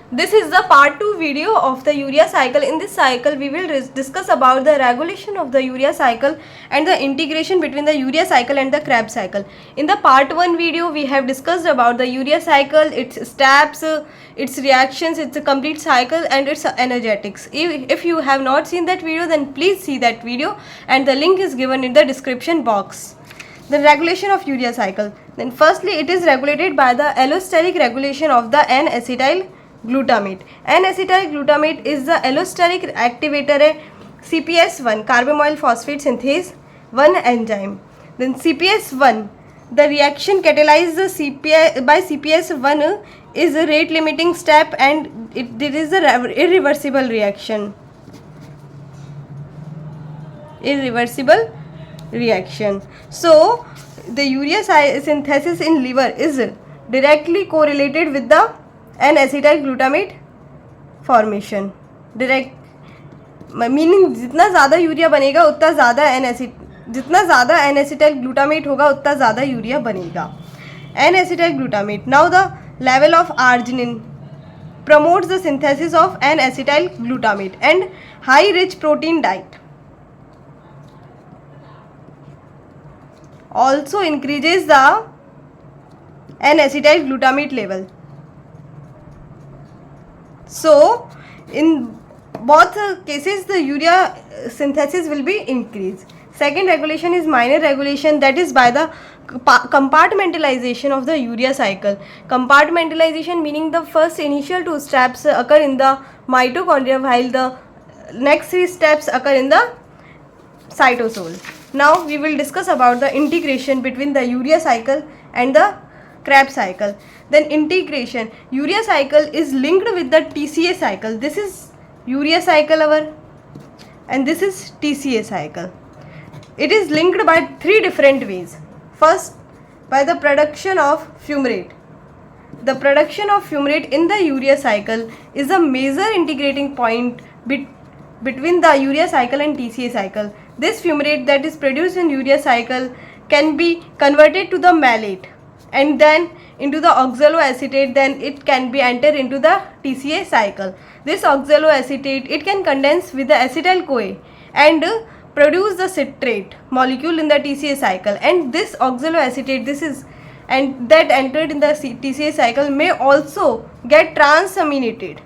This is the part 2 video of the urea cycle. In this cycle, we will discuss about the regulation of the urea cycle and the integration between the urea cycle and the Krebs cycle. In the part 1 video, we have discussed about the urea cycle, its steps, its reactions, its complete cycle and its energetics. If you have not seen that video, then please see that video and the link is given in the description box. The regulation of urea cycle. Then firstly, it is regulated by the allosteric regulation of the N-acetyl glutamate. N-acetyl glutamate is the allosteric activator CPS1 carbamyl phosphate synthase 1 enzyme. Then CPS1, the reaction catalyzed by CPS1 is a rate limiting step and it is a irreversible reaction. So the urea synthesis in liver is directly correlated with the N-acetyl glutamate formation. Direct meaning जितना ज़्यादा urea बनेगा उतना ज़्यादा N-acetyl glutamate होगा उतना ज़्यादा urea बनेगा. N-acetyl glutamate. Now the level of arginine promotes the synthesis of N-acetyl glutamate and high rich protein diet also increases the N-acetyl glutamate level. So in both cases the urea synthesis will be increased. Second regulation is minor regulation, that is by the compartmentalization of the urea cycle. Compartmentalization meaning the first initial 2 steps occur in the mitochondria while the next 3 steps occur in the cytosol. Now we will discuss about the integration between the urea cycle and the Krebs cycle. Then integration. Urea cycle is linked with the TCA cycle. This is urea cycle and this is TCA cycle. It is linked by 3 different ways. First, by the production of fumarate. The production of fumarate in the urea cycle is a major integrating point between the urea cycle and TCA cycle. This fumarate that is produced in urea cycle can be converted to the malate and then into the oxaloacetate, then it can be entered into the TCA cycle. This oxaloacetate, it can condense with the acetyl CoA and produce the citrate molecule in the TCA cycle, and this oxaloacetate that entered in the TCA cycle may also get transaminated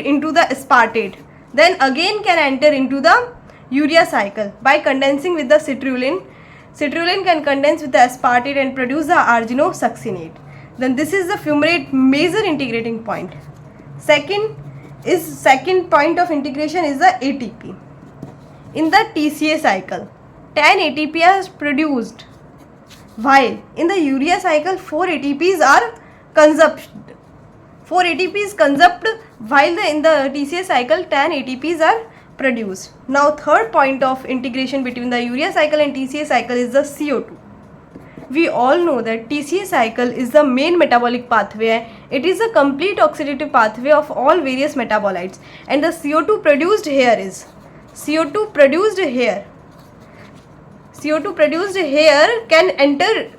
into the aspartate, then again can enter into the urea cycle by condensing with the citrulline. Citrulline can condense with the aspartate and produce the arginosuccinate. Then this is the fumarate major integrating point. Second point of integration is the ATP. In the TCA cycle, 10 ATP is produced, while in the urea cycle 4 ATPs are consumed. 4 ATPs consumed, while in the TCA cycle 10 ATPs are produced. Now third point of integration between the urea cycle and TCA cycle is the CO2. We all know that TCA cycle is the main metabolic pathway. It is a complete oxidative pathway of all various metabolites, and the CO2 produced here can enter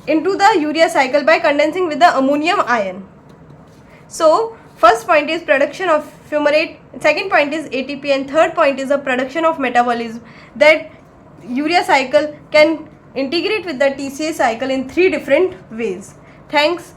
into the urea cycle by condensing with the ammonium ion. So first point is production of fumarate, second point is ATP, and third point is the production of metabolism, that urea cycle can integrate with the TCA cycle in 3 different ways. Thanks.